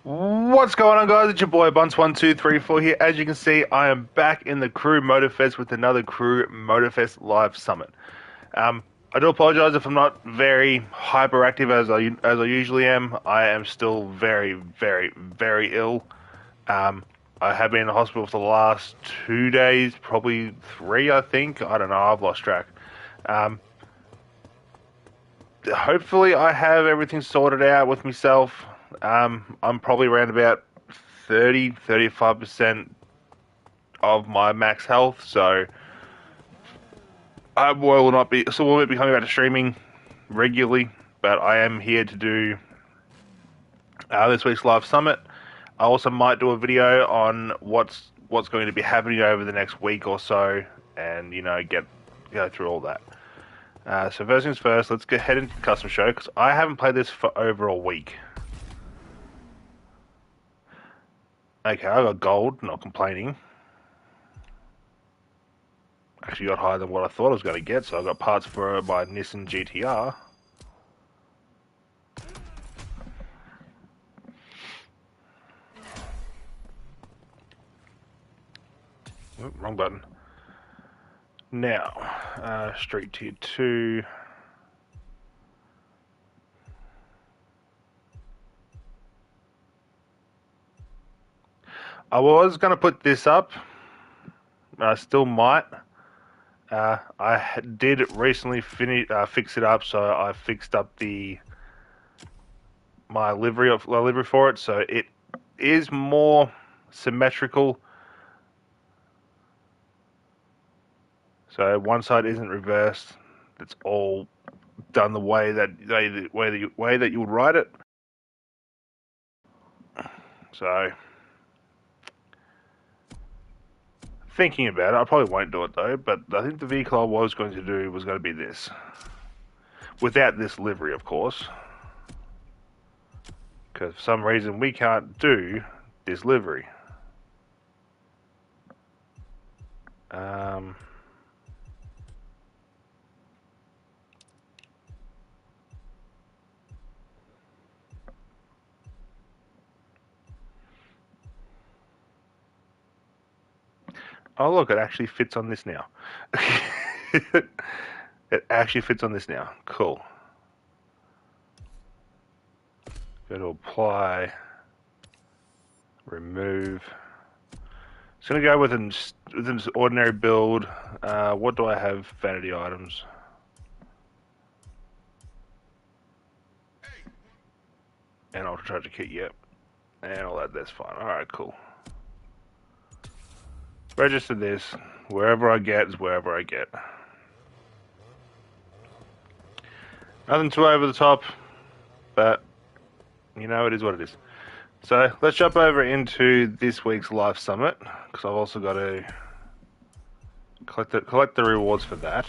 What's going on, guys? It's your boy Bunce1234 here. As you can see, I am back in the Crew Motorfest with another Crew Motorfest live summit. I do apologize if I'm not very hyperactive as I usually am. I am still very, very, very ill. Um, I have been in the hospital for the last 2 days, probably three, I think. I don't know. I've lost track. Um, Hopefully, I have everything sorted out with myself. I'm probably around about 35% of my max health, so I will not be, so won't be coming back to streaming regularly, but I am here to do this week's live summit. I also might do a video on what's going to be happening over the next week or so, and go through all that. So first things first, let's go ahead into the custom show because I haven't played this for over a week. Okay, I got gold, not complaining. Actually got higher than what I thought I was going to get, so I got parts for my Nissan GTR. Oop, wrong button. Now, Street Tier 2. I was going to put this up. I still might. I did recently fix it up, so I fixed up my livery for it, so it is more symmetrical. So one side isn't reversed. It's all done the way that you would write it. So thinking about it, I probably won't do it though. But I think the vehicle I was going to do was going to be this, without this livery, of course, because for some reason we can't do this livery. Oh look, it actually fits on this now. It actually fits on this now. Cool. Go to apply, remove. It's gonna go with an ordinary build. What do I have? Vanity items. And ultra kit, yep. And all that, that's fine. Alright, cool. Register this. Wherever I get is wherever I get. Nothing too over the top, but it is what it is. So let's jump over into this week's live summit, because I've also got to collect the rewards for that.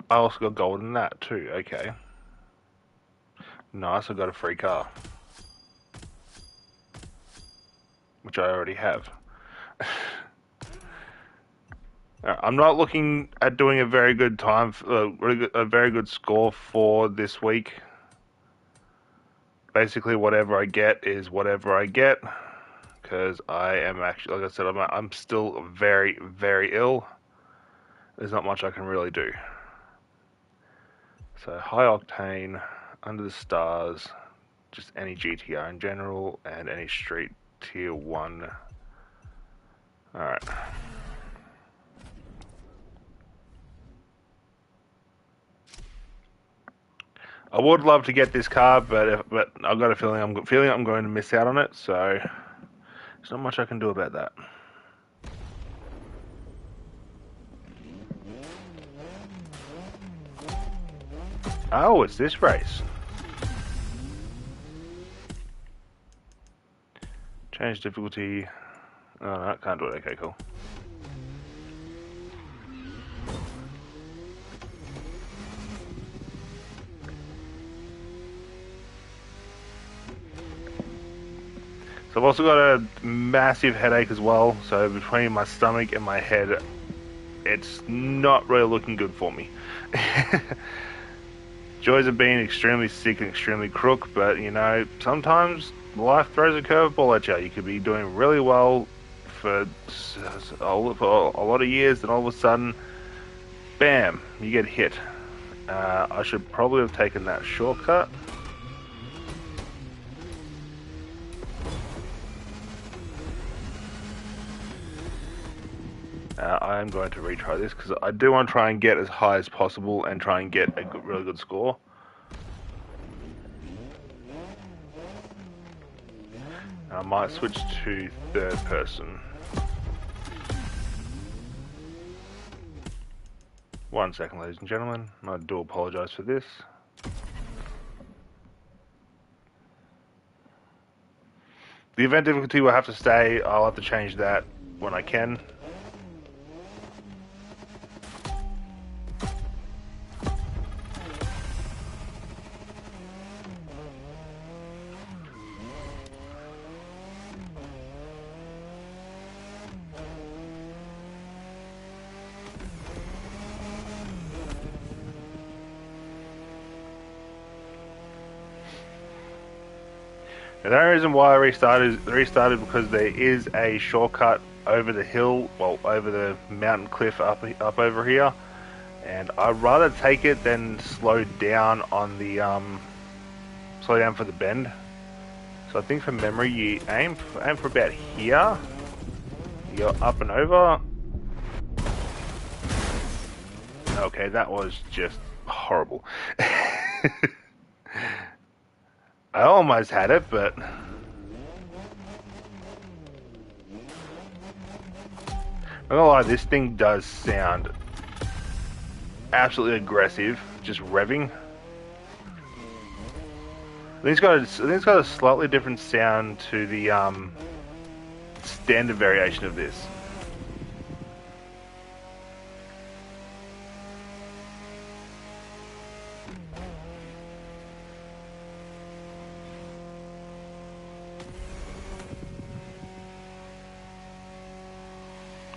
I also got gold in that too. Okay, nice. I got a free car, which I already have. I'm not looking at doing a very good time, a very good score for this week. Basically, whatever I get is whatever I get, because I am actually, like I said, I'm still very, very ill. There's not much I can really do. So high octane, under the stars, just any GTR in general, and any street tier 1. Alright. I would love to get this car, but I've got a feeling I'm going to miss out on it, so there's not much I can do about that. Oh, it's this race. Change difficulty. Oh no, I can't do it. Okay, cool. So I've also got a massive headache as well, so between my stomach and my head, it's not really looking good for me. Joys of being extremely sick and extremely crook, but you know, sometimes life throws a curveball at you. You could be doing really well for a lot of years, and all of a sudden, bam, you get hit. I should probably have taken that shortcut. I am going to retry this because I do want to try and get as high as possible and try and get a really good score. I might switch to third person. One second, ladies and gentlemen. I do apologise for this. The event difficulty will have to stay. I'll have to change that when I can. And the only reason why I restarted because there is a shortcut over the hill, well, over the mountain cliff up over here, and I'd rather take it than slow down on the slow down for the bend. So I think from memory, you aim for about here. You go up and over. Okay, that was just horrible. I almost had it, but I'm not gonna lie, this thing does sound absolutely aggressive, just revving. I think it's got a slightly different sound to the standard variation of this.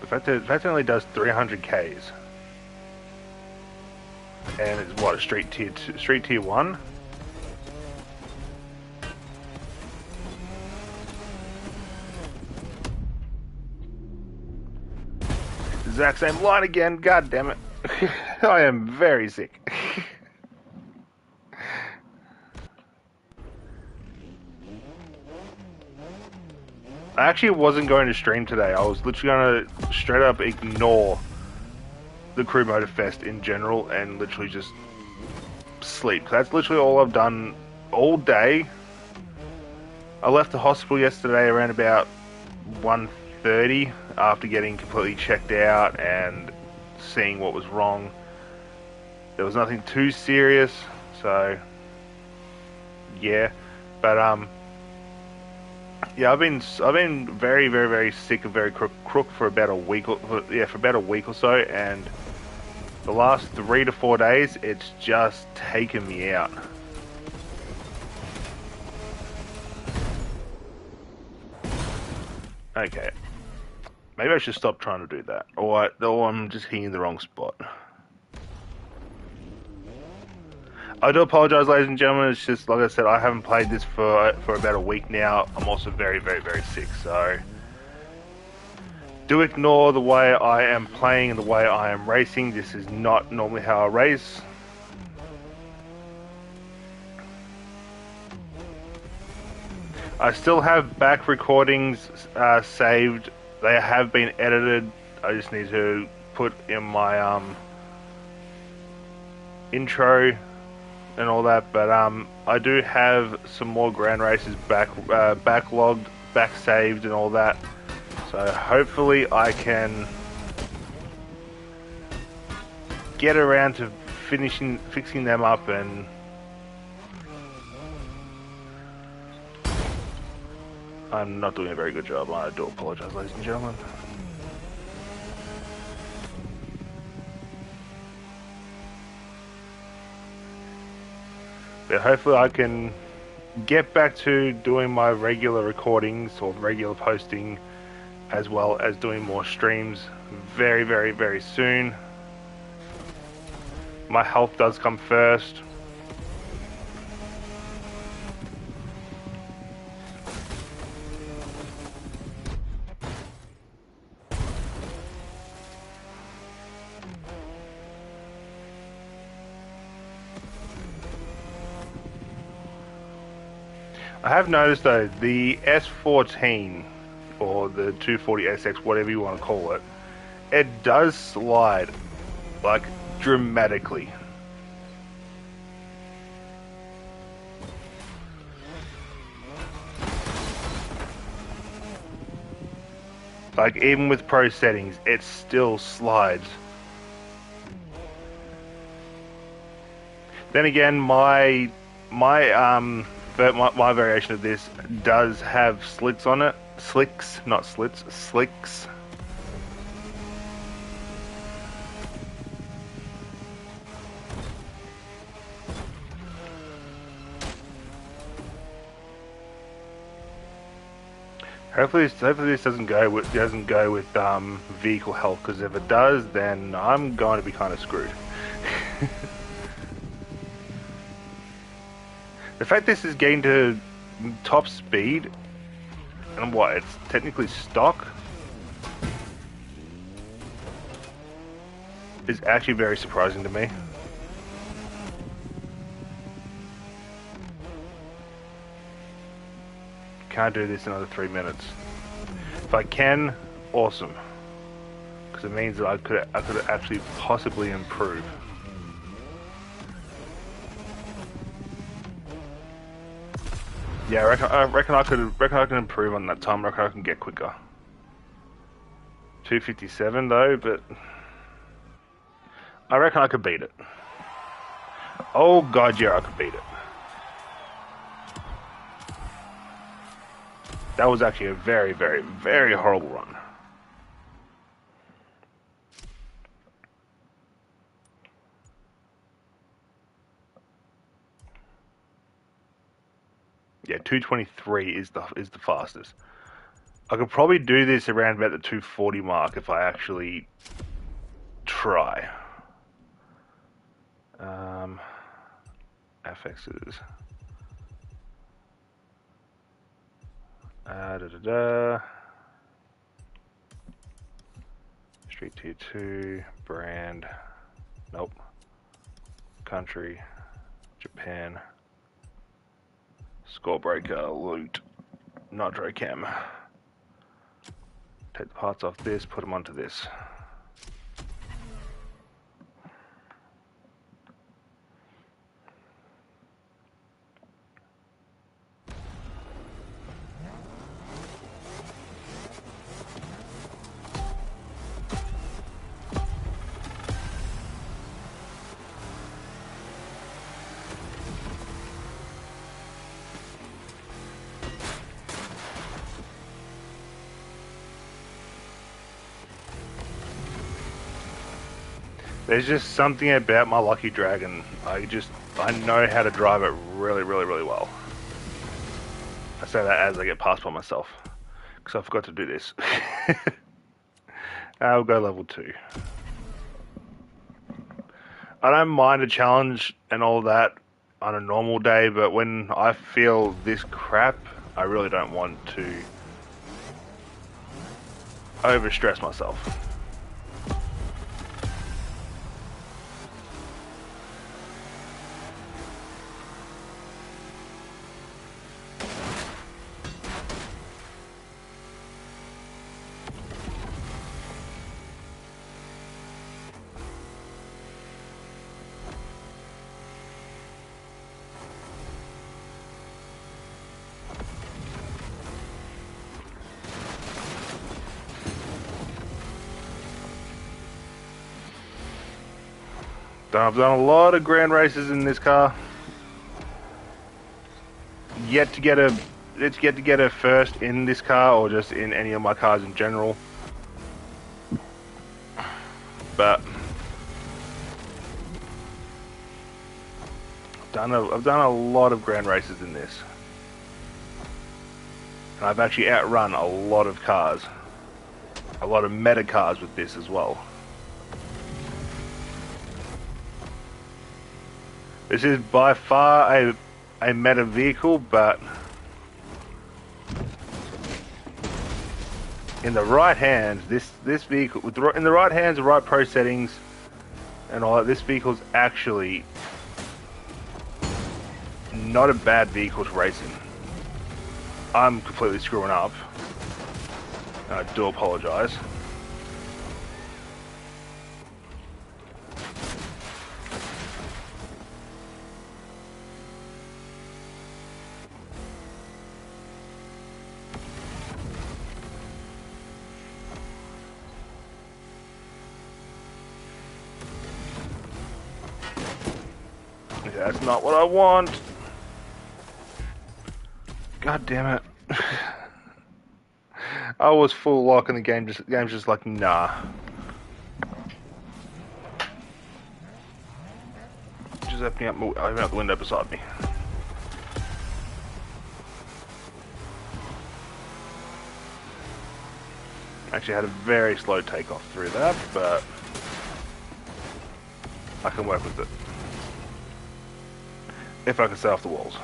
The fact it only does 300 Ks, and it's what, a street tier 1. Exact same line again. God damn it! I am very sick. I actually wasn't going to stream today. I was literally going to straight up ignore the Crew Motorfest in general and literally just sleep. That's literally all I've done all day. I left the hospital yesterday around about 1:30 after getting completely checked out and seeing what was wrong. There was nothing too serious, so yeah. But yeah, I've been very, very, very sick and very crook for about a week or so, and the last 3 to 4 days, it's just taken me out. Okay, maybe I should stop trying to do that, or I'm just hitting the wrong spot. I do apologise, ladies and gentlemen. It's just, like I said, I haven't played this for about a week now. I'm also very, very, very sick, so do ignore the way I am playing and the way I am racing. This is not normally how I race. I still have back recordings saved. They have been edited. I just need to put in my intro and all that, but I do have some more ground races backlogged, back saved and all that, so hopefully I can get around to fixing them up. And I'm not doing a very good job. I do apologize, ladies and gentlemen. But hopefully I can get back to doing my regular recordings or regular posting, as well as doing more streams very, very, very soon. My health does come first. I have noticed though, the S14 or the 240SX, whatever you want to call it, it does slide like dramatically. Like even with pro settings, it still slides. Then again, my variation of this does have slits on it. Slicks, not slits, slicks. Hopefully this doesn't go with vehicle health, because if it does, then I'm going to be kind of screwed. The fact this is getting to top speed, and what, it's technically stock, is actually very surprising to me. Can't do this in another 3 minutes. If I can, awesome, because it means that I could actually possibly improve. Yeah, I reckon I could improve on that time. I reckon I can get quicker. 257 though, but I reckon I could beat it. Oh god, yeah, I could beat it. That was actually a very, very, very horrible run. Yeah, 223 is the fastest. I could probably do this around about the 240 mark if I actually try. FXs. Street tier 2, brand, nope. Country, Japan. Score breaker, loot, nitro cam. Take the parts off this, put them onto this. There's just something about my Lucky Dragon. I know how to drive it really, really, really well. I say that as I get passed by myself, because I forgot to do this. I'll go level 2. I don't mind a challenge and all that on a normal day, but when I feel this crap, I really don't want to overstress myself. I've done a lot of grand races in this car. Yet to get a first in this car, or just in any of my cars in general. But I've done a lot of grand races in this, and I've actually outrun a lot of cars, a lot of meta cars with this as well. This is by far a meta vehicle, but in the right hands, this vehicle, in the right hands, the right pro settings, and all that, this vehicle's actually not a bad vehicle to race in. I'm completely screwing up. I do apologise. That's not what I want. God damn it. I was full lock and the game's just like, nah. Just opening up the window beside me. Actually had a very slow takeoff through that, but I can work with it. If I can stay off the walls.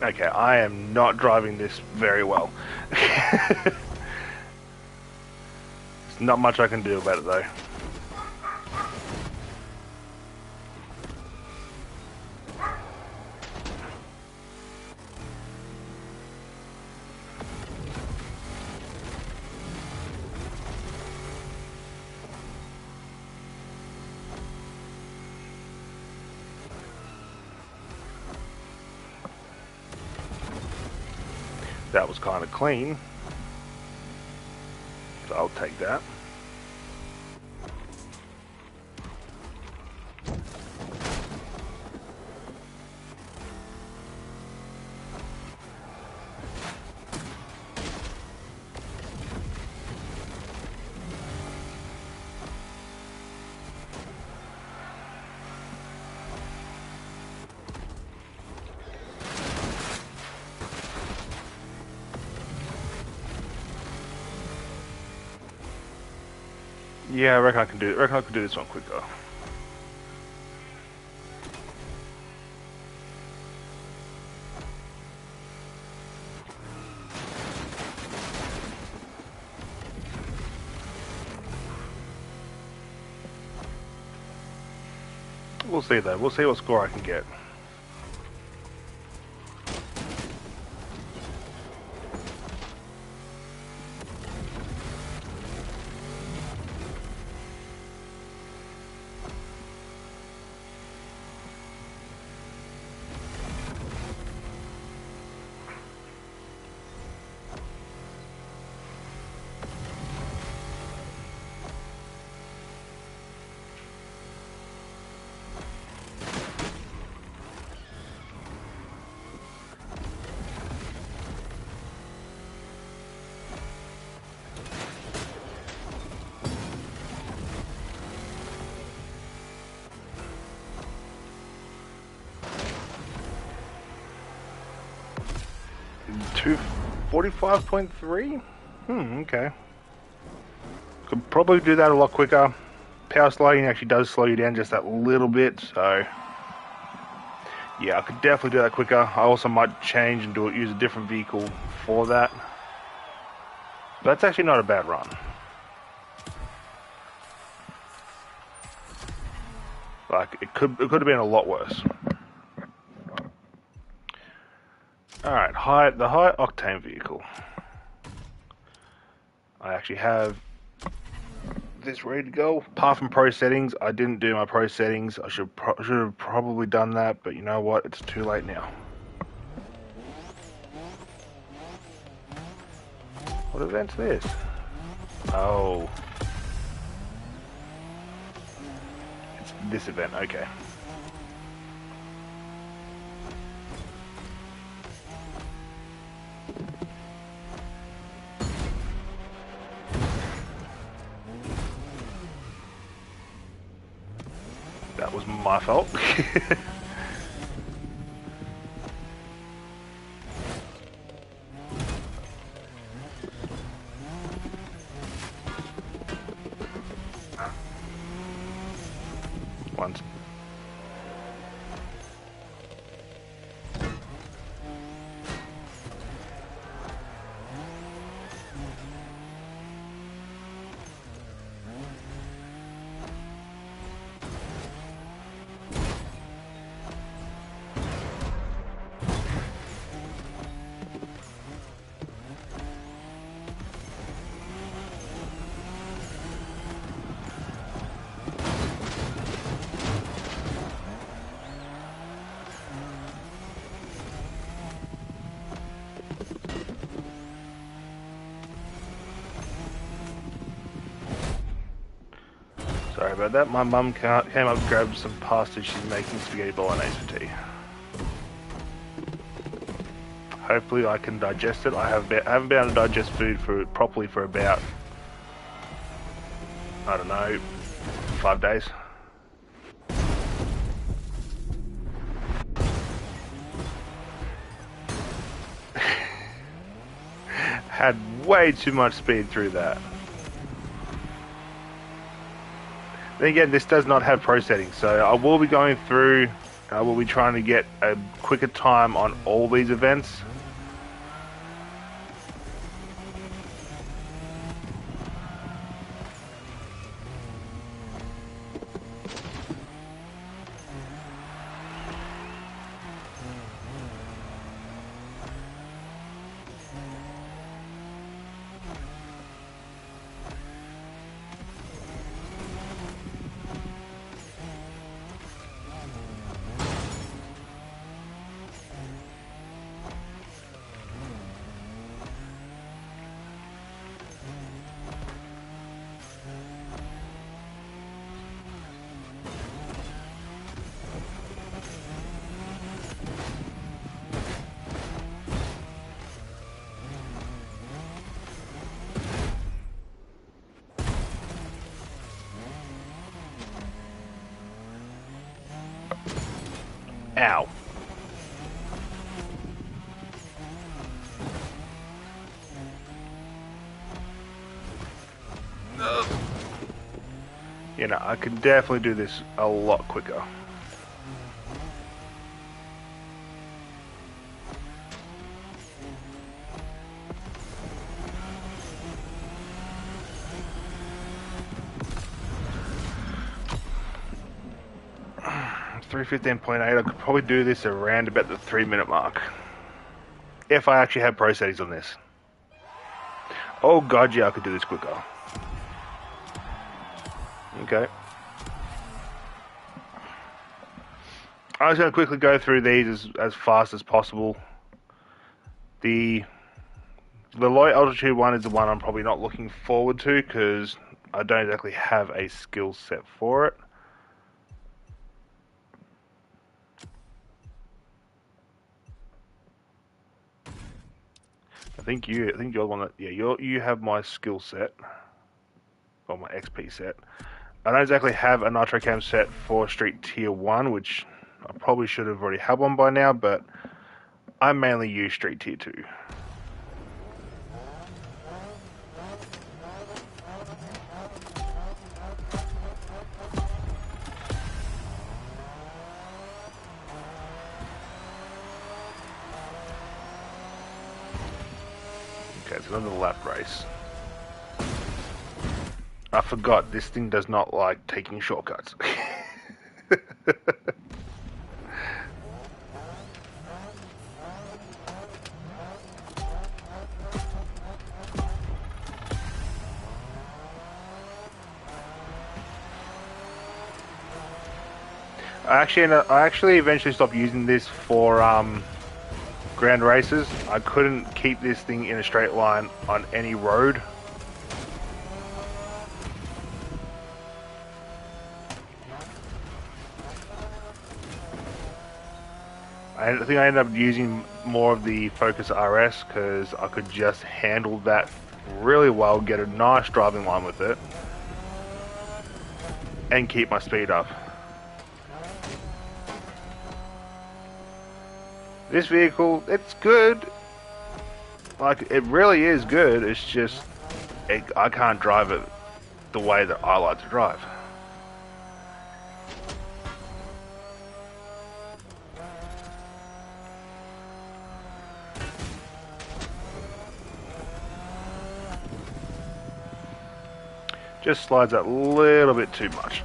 Okay, I am not driving this very well. There's not much I can do about it though. That was kind of clean, so I'll take that. Yeah, I reckon I can do it. I reckon I can do this one quicker. We'll see though. We'll see what score I can get. $245.3? Okay. Could probably do that a lot quicker. Power sliding actually does slow you down just that little bit, so yeah, I could definitely do that quicker. I also might change and use a different vehicle for that. But that's actually not a bad run. Like it could have been a lot worse. Alright, the high octane vehicle. I actually have this ready to go. Apart from pro settings, I didn't do my pro settings. I should have probably done that, but you know what? It's too late now. What event's this? Oh. It's this event, okay. That was my fault. Once. Sorry about that. My mum came up to grab some pasta. She's making spaghetti bolognese for tea. Hopefully I can digest it. I haven't been able to digest food properly for about, I don't know, 5 days. Had way too much speed through that. Then again, this does not have pro settings, so I will be going through, I will be trying to get a quicker time on all these events. Ow. You know, I could definitely do this a lot quicker. $3:15.8. I could probably do this around about the 3-minute mark. If I actually have pro settings on this. Oh god, yeah, I could do this quicker. Okay. I'm just going to quickly go through these as fast as possible. The low altitude one is the one I'm probably not looking forward to because I don't exactly have a skill set for it. I think you're the one that, yeah, you have my skill set, or my XP set. I don't exactly have a nitro cam set for Street Tier 1, which I probably should have already had one by now, but I mainly use Street Tier 2. Okay, it's another lap race. I forgot, this thing does not like taking shortcuts. I actually eventually stopped using this for ground races. I couldn't keep this thing in a straight line on any road. I think I ended up using more of the Focus RS because I could just handle that really well, get a nice driving line with it, and keep my speed up. This vehicle, it's good. Like, it really is good. It's just, I can't drive it the way that I like to drive. Just slides that little bit too much.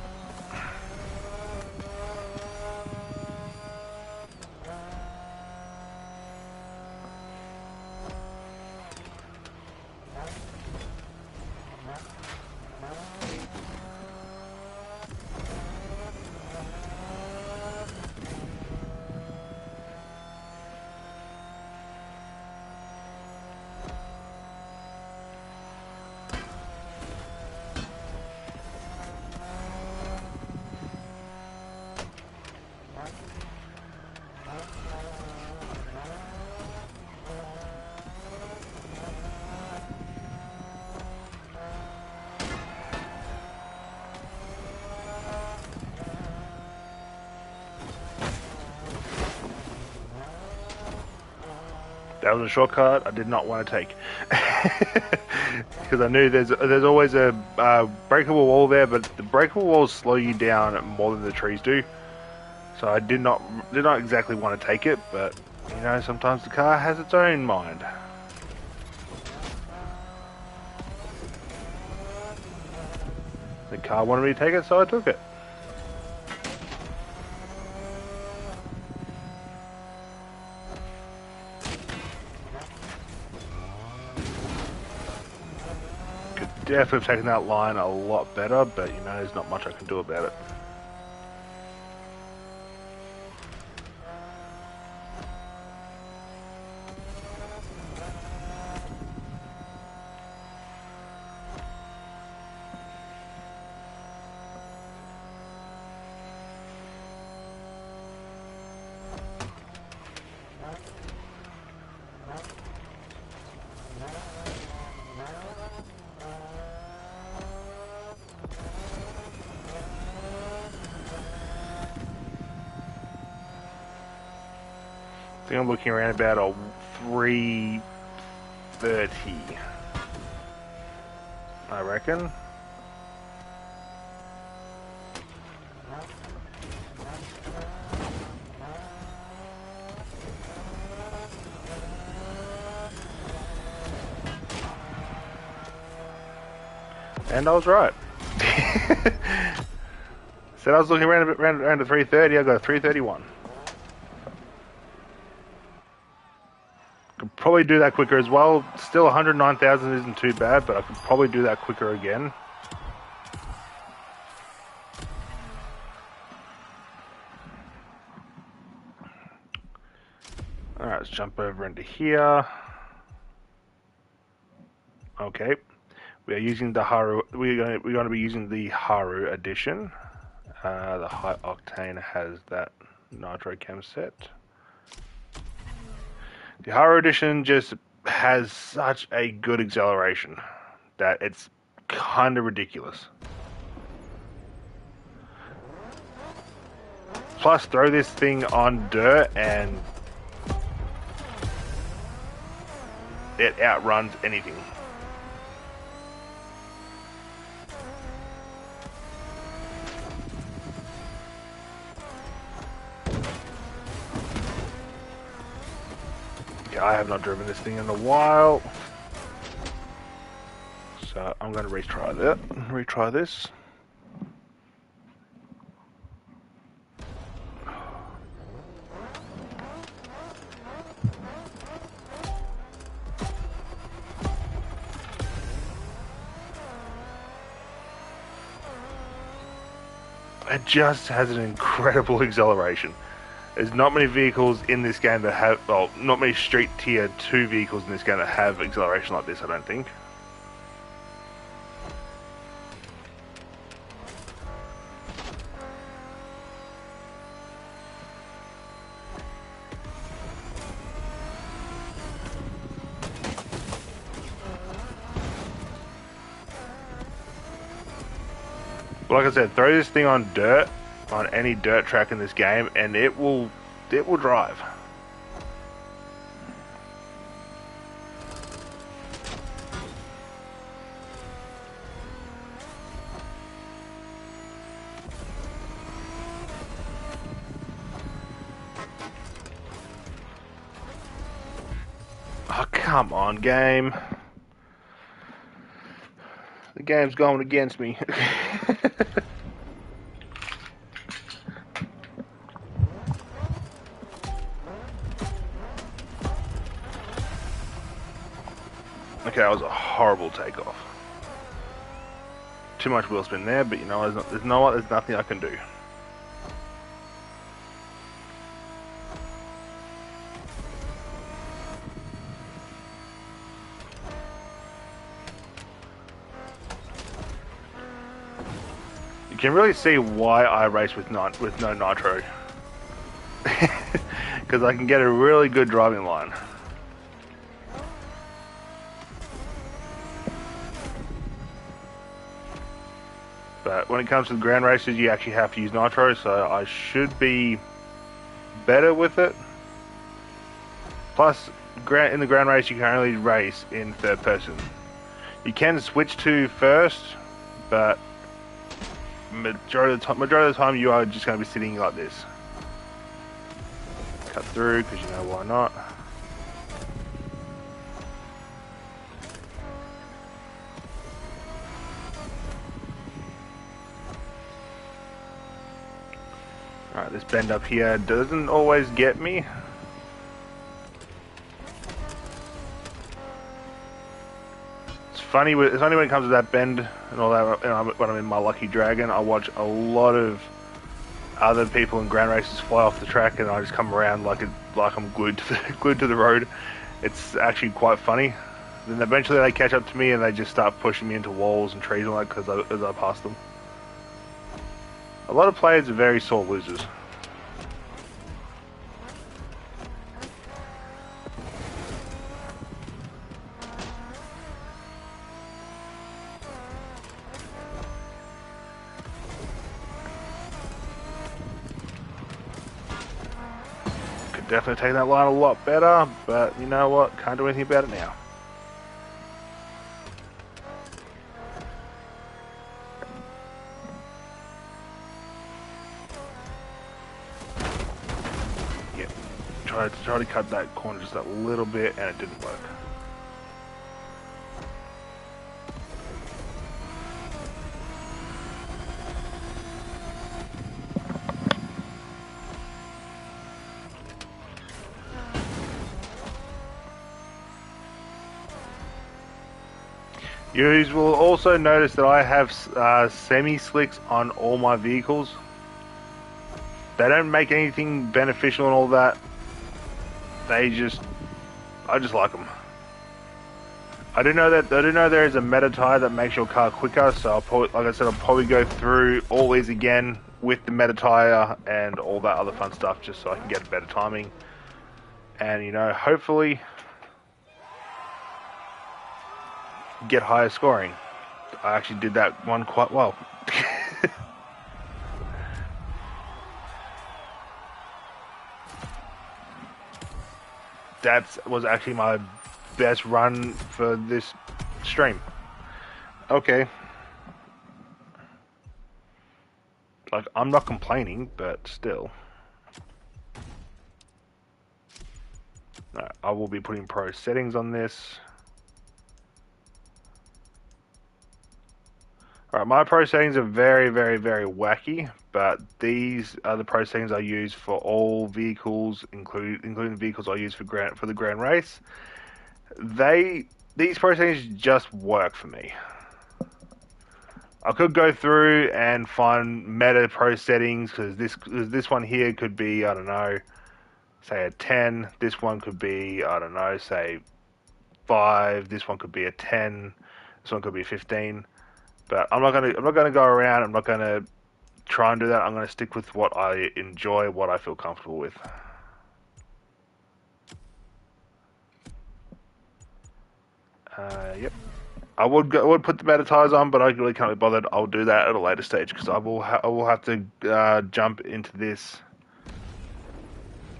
That was a shortcut I did not want to take. Because I knew there's always a breakable wall there, but the breakable walls slow you down more than the trees do. So I did not exactly want to take it, but you know, sometimes the car has its own mind. The car wanted me to take it, so I took it. Could definitely have taken that line a lot better, but you know, there's not much I can do about it. I think I'm looking around about a 330, I reckon. And I was right. Said I was looking around to 330, I got a 331. Could probably do that quicker as well. Still 109,000 isn't too bad, but I could probably do that quicker again. Alright, let's jump over into here. Okay. We are using the Haru. We're going to be using the Haru edition. The high octane has that nitro chem set. The Haru edition just has such a good acceleration that it's kind of ridiculous. Plus, throw this thing on dirt and it outruns anything. I have not driven this thing in a while, so I'm going to retry this. It just has an incredible acceleration. There's not many vehicles in this game that have, well, not many street tier 2 vehicles in this game that have acceleration like this, I don't think. But like I said, throw this thing on dirt, on any dirt track in this game, and it will drive. Oh, come on, game. The game's going against me. Okay, that was a horrible takeoff. Too much wheel spin there, but you know, there's nothing I can do. You can really see why I race with no nitro, because I can get a really good driving line. But when it comes to the ground races, you actually have to use nitro, so I should be better with it. Plus, in the ground race, you can only race in third person. You can switch to first, but majority of the time you are just going to be sitting like this. Cut through, because you know why not. Alright, this bend up here doesn't always get me. It's funny when it comes to that bend and all that. When I'm in my Lucky Dragon, I watch a lot of other people in ground races fly off the track, and I just come around like I'm glued to the road. It's actually quite funny. Then eventually they catch up to me and they just start pushing me into walls and trees and all that as I pass them. A lot of players are very sore losers. Could definitely take that line a lot better, but you know what? Can't do anything about it now. Try to cut that corner just a little bit, and it didn't work. You will also notice that I have semi-slicks on all my vehicles. They don't make anything beneficial and all that. I just like them. I do know there is a meta tire that makes your car quicker, so like I said, I'll probably go through all these again with the meta tire and all that other fun stuff, just so I can get better timing. And you know, hopefully get higher scoring. I actually did that one quite well. That was actually my best run for this stream. Okay. Like, I'm not complaining, but still. I will be putting pro settings on this. Alright, my pro settings are very, very, very wacky, but these are the pro settings I use for all vehicles, including the vehicles I use for the grand race. These pro settings just work for me. I could go through and find meta pro settings, because this one here could be, I don't know, say a 10. This one could be, I don't know, say 5. This one could be a 10. This one could be a 15. But I'm not gonna go around. I'm not gonna try and do that. I'm gonna stick with what I enjoy, what I feel comfortable with. Yep. I would put the meta tires on, but I really can't be bothered. I'll do that at a later stage, because I will have to jump into this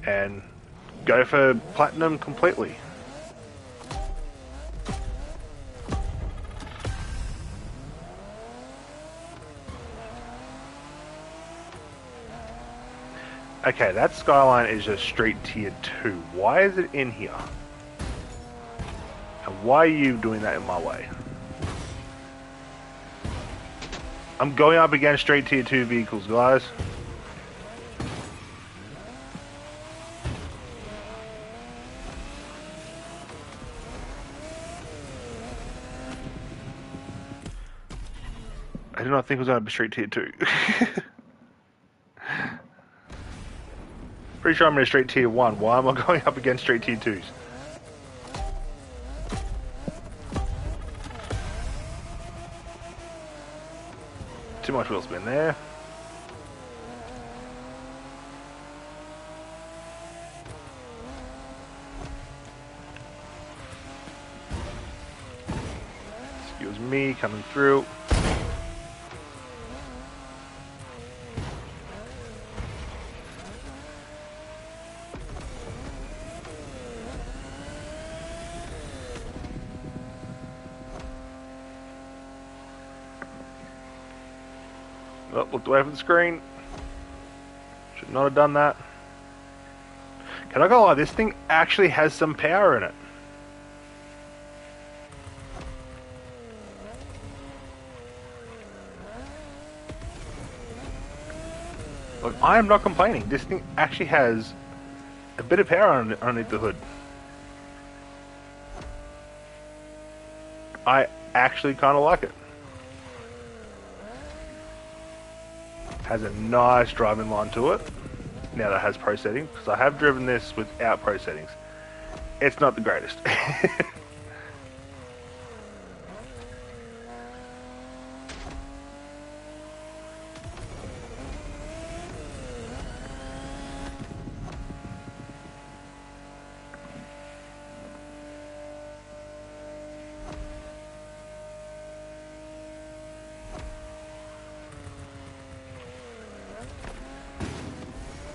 and go for platinum completely. Okay, that skyline is a street tier 2. Why is it in here? And why are you doing that in my way? I'm going up against street tier 2 vehicles, guys. I did not think it was going to be street tier 2. Pretty sure I'm in a straight tier 1. Why am I going up against straight tier 2s? Too much wheel spin there. Excuse me, coming through. Oh, looked away from the screen. Should not have done that. Can I go lie? This thing actually has some power in it. Look, I am not complaining. This thing actually has a bit of power underneath the hood. I actually kind of like it. Has a nice driving line to it. Now that it has pro settings, because I have driven this without pro settings. It's not the greatest.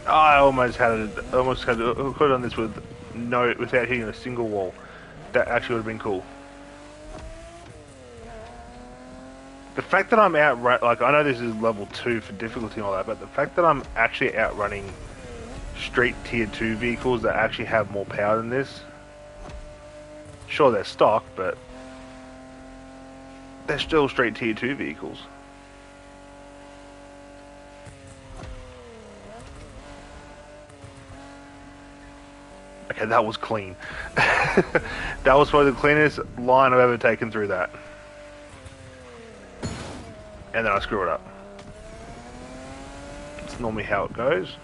I almost had a hood on this without hitting a single wall. That actually would have been cool. The fact that I'm like, I know this is level 2 for difficulty and all that, but the fact that I'm actually outrunning street tier 2 vehicles that actually have more power than this. Sure, they're stock, but they're still street tier 2 vehicles. Okay, that was clean. That was probably the cleanest line I've ever taken through that. And then I screw it up. It's normally how it goes.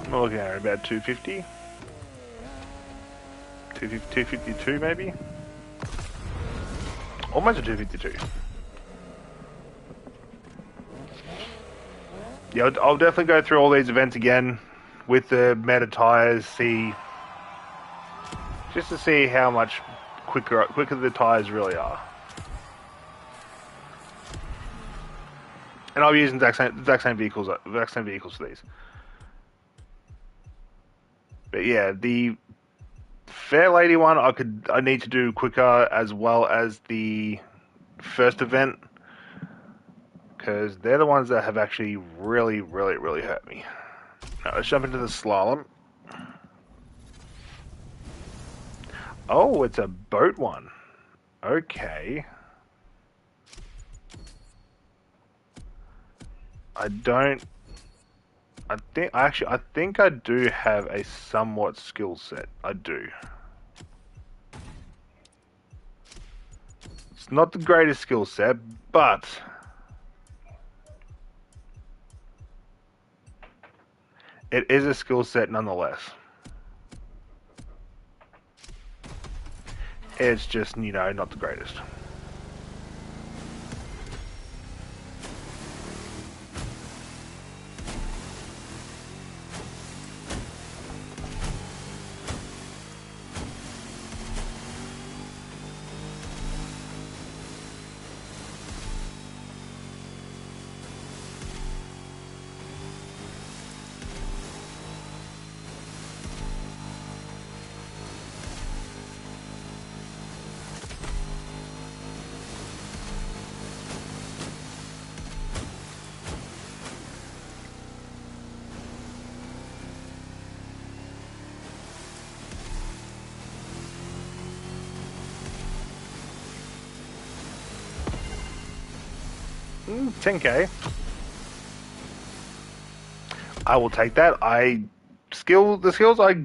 I'm looking at about 250. 252 maybe? Almost a 252. Yeah, I'll definitely go through all these events again with the meta tires, just to see how much quicker the tires really are. And I'll be using the exact same vehicles for these. But yeah, the Fair Lady one I need to do quicker, as well as the first event, because they're the ones that have actually really hurt me. Now let's jump into the slalom. Oh, it's a boat one. Okay. I think I do have a somewhat skill set. I do. It's not the greatest skill set, but it is a skill set nonetheless. It's just, not the greatest. $10K. I will take that. The skills I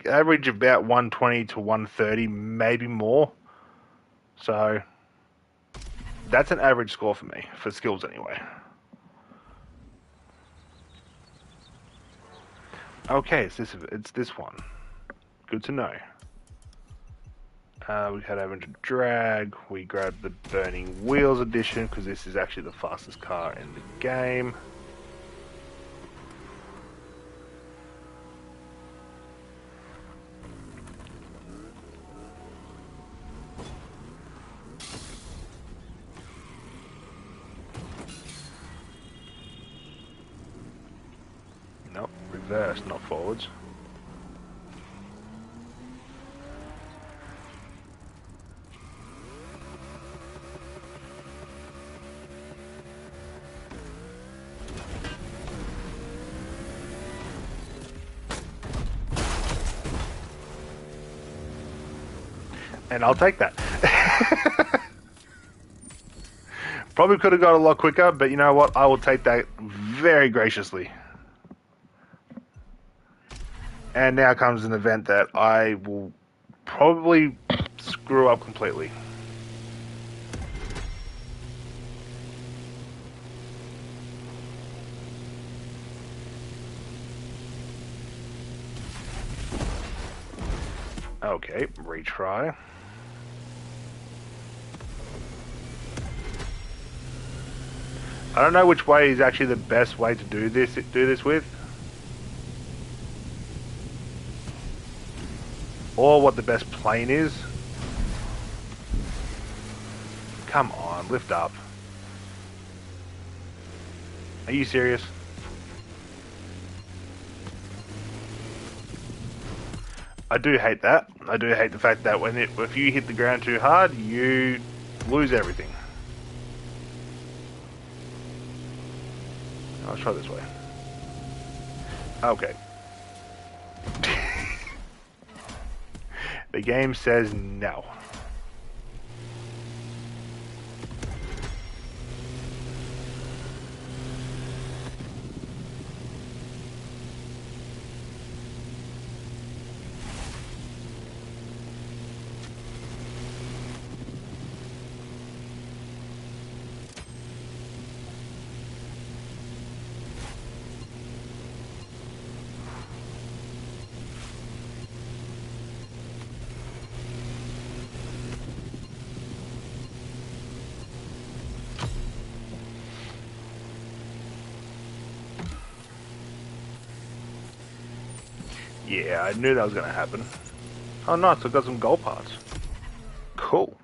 average about 120 to 130, maybe more. So that's an average score for me for skills anyway. Okay, it's this one. Good to know. We had average drag. We grabbed the Burning Wheels edition because this is actually the fastest car in the game. reverse, not forwards. And I'll take that. Probably could have got a lot quicker, but you know what? I will take that very graciously. And now comes an event that I will probably screw up completely. Okay, retry. I don't know which way is actually the best way to do this with. Or what the best plane is. Come on, lift up. Are you serious? I do hate that. I do hate the fact that if you hit the ground too hard, you lose everything. Let's try this way. Okay. The game says no. Yeah, I knew that was going to happen. Oh, nice. I've got some gold parts. Cool.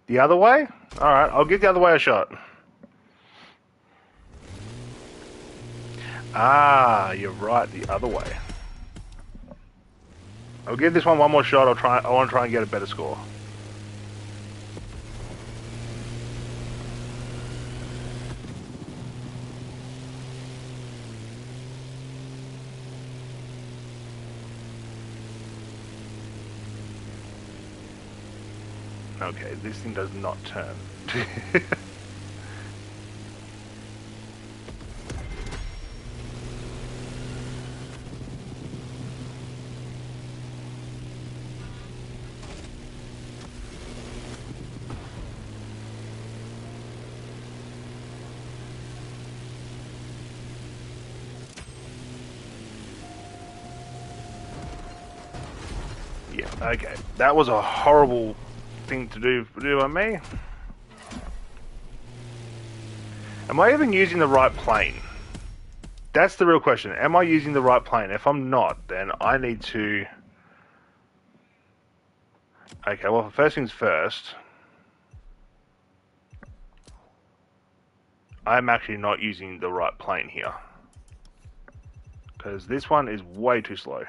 The other way? Alright, I'll give the other way a shot. Ah, you're right. The other way. I'll give this one more shot. I want to try and get a better score. Okay, this thing does not turn. Yeah, okay. That was a horrible thing to do by me. Am I even using the right plane? That's the real question. Am I using the right plane? If I'm not, then I need to... Okay, well, first things first. I'm actually not using the right plane here. Because this one is way too slow.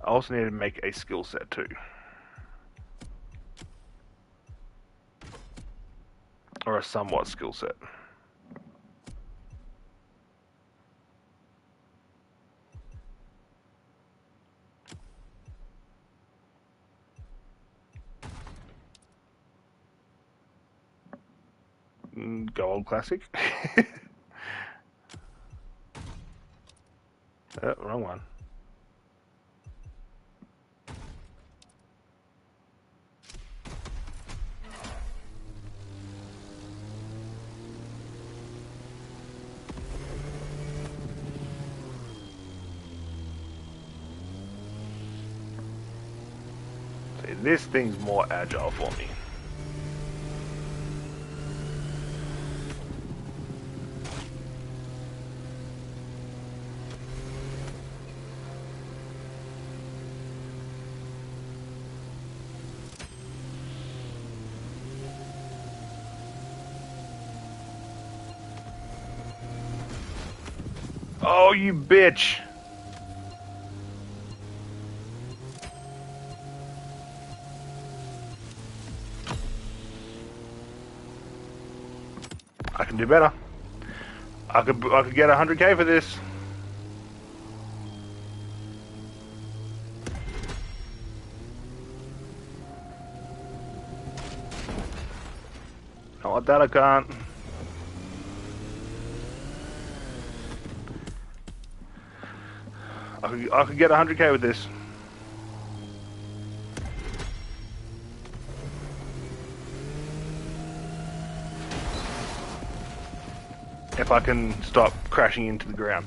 I also need to make a skill set too. Or a somewhat skill set. Gold classic. Oh, wrong one. See, this thing's more agile for me. Oh, you bitch! I can do better. I could get 100k for this. Not like that, I can't. I could get 100k with this. If I can stop crashing into the ground.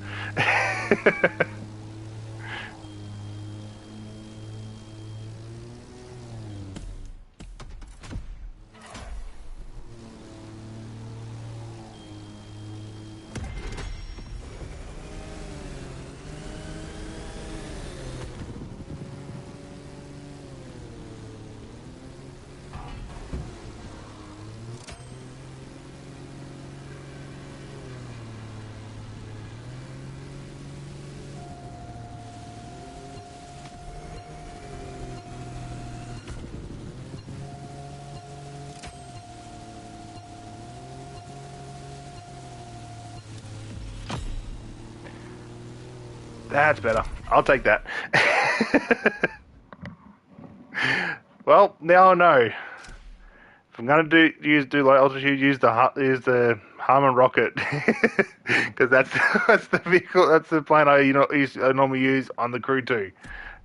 That's better. I'll take that. Well, now I know. If I'm gonna do like altitude, use the Harmon rocket because that's the vehicle, that's the plane I I normally use on the Crew 2.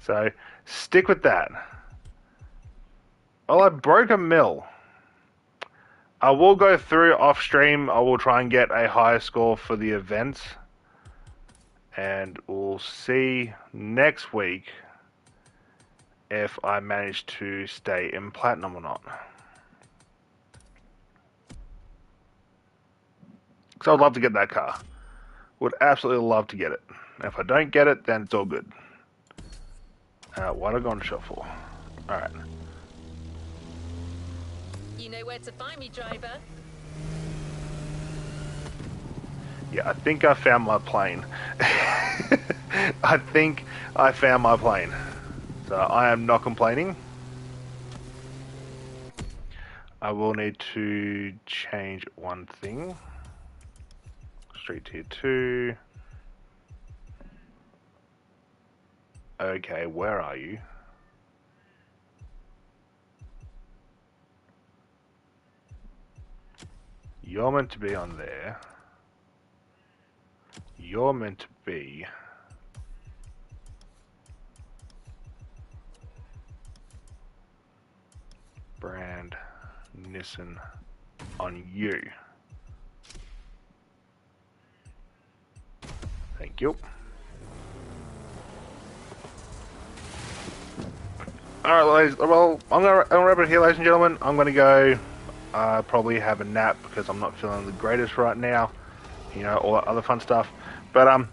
So stick with that. Well, I broke a mill. I will go through off stream. I will try and get a higher score for the events. And we'll see next week if I manage to stay in platinum or not. Because I would love to get that car. Would absolutely love to get it. And if I don't get it, then it's all good. What have I gone to shop for? Alright. You know where to find me, driver. Yeah, I think I found my plane. I think I found my plane. So I am not complaining. I will need to change one thing. Street tier 2. Okay, where are you? You're meant to be on there. You're meant to be brand Nissan on you. Thank you. Alright, ladies, well, I'm gonna wrap it here, ladies and gentlemen. I'm gonna go probably have a nap because I'm not feeling the greatest right now. You know, all that other fun stuff. But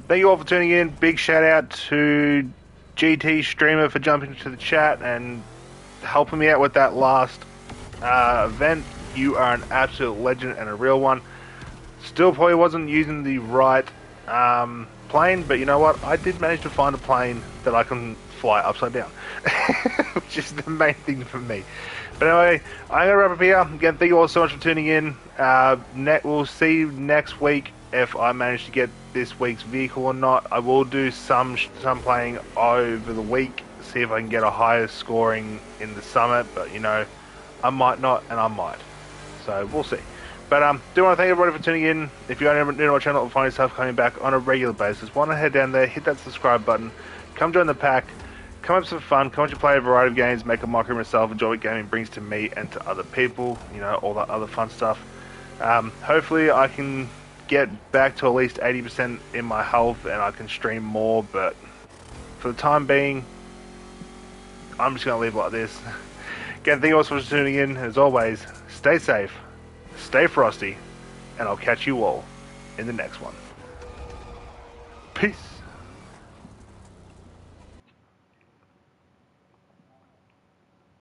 thank you all for tuning in. Big shout out to GT Streamer for jumping into the chat and helping me out with that last event. You are an absolute legend and a real one. Still probably wasn't using the right plane, but you know what? I did manage to find a plane that I can fly upside down, which is the main thing for me. But anyway, I'm going to wrap up here. Again, thank you all so much for tuning in. We'll see you next week if I manage to get this week's vehicle or not. I will do some playing over the week, see if I can get a higher scoring in the summit, but you know, I might not and I might. So we'll see. But do want to thank everybody for tuning in. If you're new to our channel and find yourself coming back on a regular basis, want to head down there, hit that subscribe button, come join the pack, come up some fun, come to play a variety of games, make a mockery of myself, enjoy what gaming brings to me and to other people, you know, all that other fun stuff. Hopefully I can get back to at least 80% in my health and I can stream more, but for the time being, I'm just going to leave it like this. Again, thank you all so much for tuning in. As always, stay safe, stay frosty, and I'll catch you all in the next one. Peace.